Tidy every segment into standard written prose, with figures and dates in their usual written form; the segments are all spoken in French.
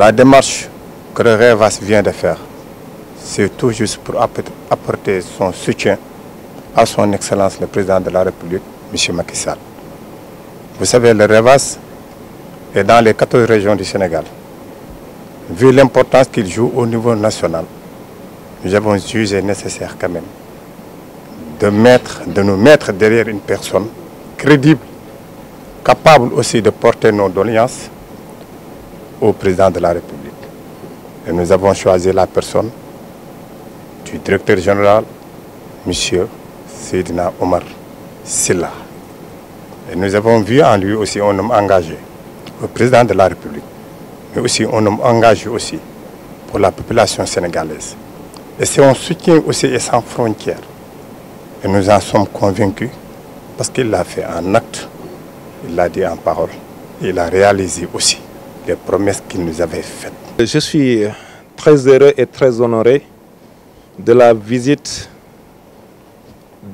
La démarche que le REVAS vient de faire, c'est tout juste pour apporter son soutien à son Excellence le Président de la République, M. Macky Sall. Vous savez, le REVAS est dans les 14 régions du Sénégal. Vu l'importance qu'il joue au niveau national, nous avons jugé nécessaire quand même de nous mettre derrière une personne crédible, capable aussi de porter nos doléances au Président de la République. Et nous avons choisi la personne du directeur général, M. Seydina Omar Sylla. Et nous avons vu en lui aussi un homme engagé au Président de la République, mais aussi un homme engagé aussi pour la population sénégalaise. Et c'est un soutien aussi et sans frontières. Et nous en sommes convaincus parce qu'il l'a fait en acte, il l'a dit en parole, et il a réalisé aussi les promesses qu'il nous avait faites. Je suis très heureux et très honoré de la visite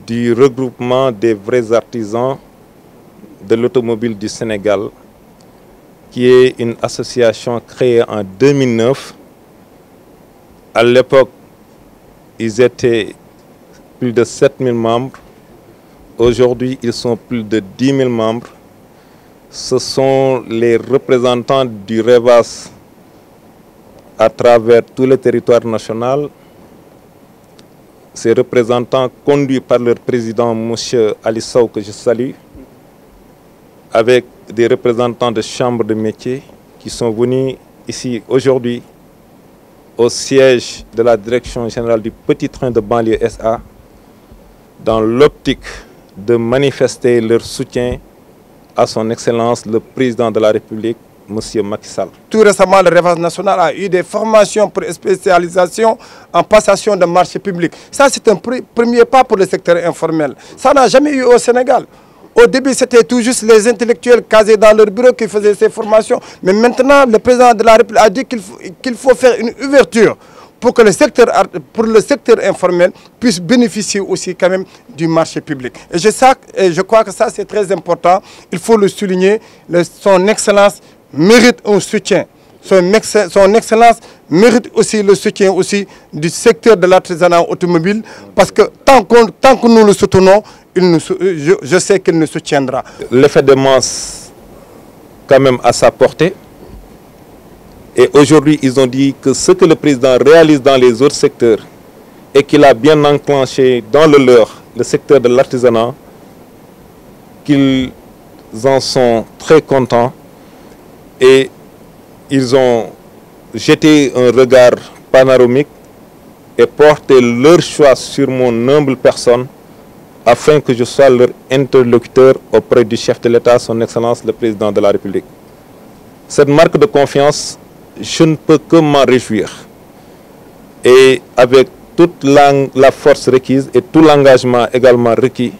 du regroupement des vrais artisans de l'automobile du Sénégal, qui est une association créée en 2009. À l'époque, ils étaient plus de 7000 membres. Aujourd'hui, ils sont plus de 10 000 membres. Ce sont les représentants du REVAS à travers tout le territoire national. Ces représentants conduits par leur président, M. Ali Sow, que je salue, avec des représentants de chambres de métiers qui sont venus ici aujourd'hui au siège de la direction générale du petit train de banlieue SA dans l'optique de manifester leur soutien à son Excellence le Président de la République, M. Macky Sall. Tout récemment, le REVAS national a eu des formations pour spécialisation en passation de marchés publics. Ça, c'est un premier pas pour le secteur informel. Ça n'a jamais eu au Sénégal. Au début, c'était tout juste les intellectuels casés dans leur bureau qui faisaient ces formations. Mais maintenant, le Président de la République a dit qu'il faut faire une ouverture pour que le secteur informel puisse bénéficier aussi quand même du marché public. Et je crois que ça, c'est très important. Il faut le souligner. Son Excellence mérite un soutien. Son Excellence mérite aussi le soutien aussi du secteur de l'artisanat automobile, parce que tant que nous le soutenons, je sais qu'il nous soutiendra. L'effet de masse, quand même, à sa portée. Et aujourd'hui, ils ont dit que ce que le président réalise dans les autres secteurs et qu'il a bien enclenché dans le leur, le secteur de l'artisanat, qu'ils en sont très contents et ils ont jeté un regard panoramique et porté leur choix sur mon humble personne afin que je sois leur interlocuteur auprès du chef de l'État, son Excellence le Président de la République. Cette marque de confiance, je ne peux que m'en réjouir. Et avec toute la force requise et tout l'engagement également requis,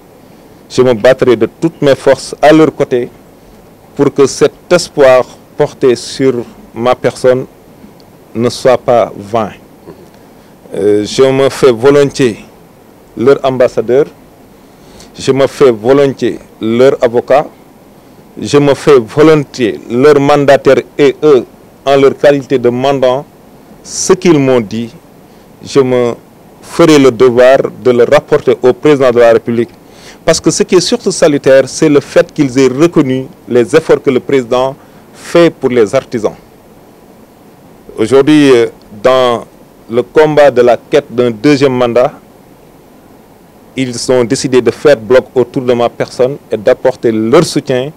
je me battrai de toutes mes forces à leur côté pour que cet espoir porté sur ma personne ne soit pas vain. Je me fais volontiers leur ambassadeur, je me fais volontiers leur avocat, je me fais volontiers leur mandataire et eux, en leur qualité de mandant, ce qu'ils m'ont dit, je me ferai le devoir de le rapporter au Président de la République. Parce que ce qui est surtout salutaire, c'est le fait qu'ils aient reconnu les efforts que le Président fait pour les artisans. Aujourd'hui, dans le combat de la quête d'un deuxième mandat, ils ont décidé de faire bloc autour de ma personne et d'apporter leur soutien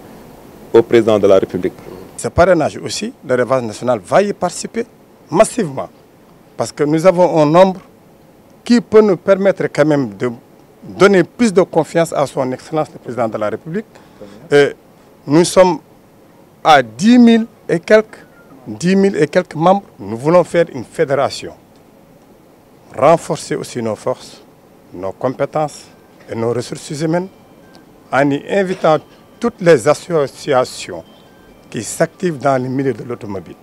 au Président de la République. Ce parrainage aussi, le REVAS national va y participer massivement. Parce que nous avons un nombre qui peut nous permettre quand même de donner plus de confiance à son Excellence le Président de la République. Et nous sommes à 10 000 et quelques membres. Nous voulons faire une fédération. Renforcer aussi nos forces, nos compétences et nos ressources humaines en y invitant toutes les associations qui s'activent dans le milieu de l'automobile.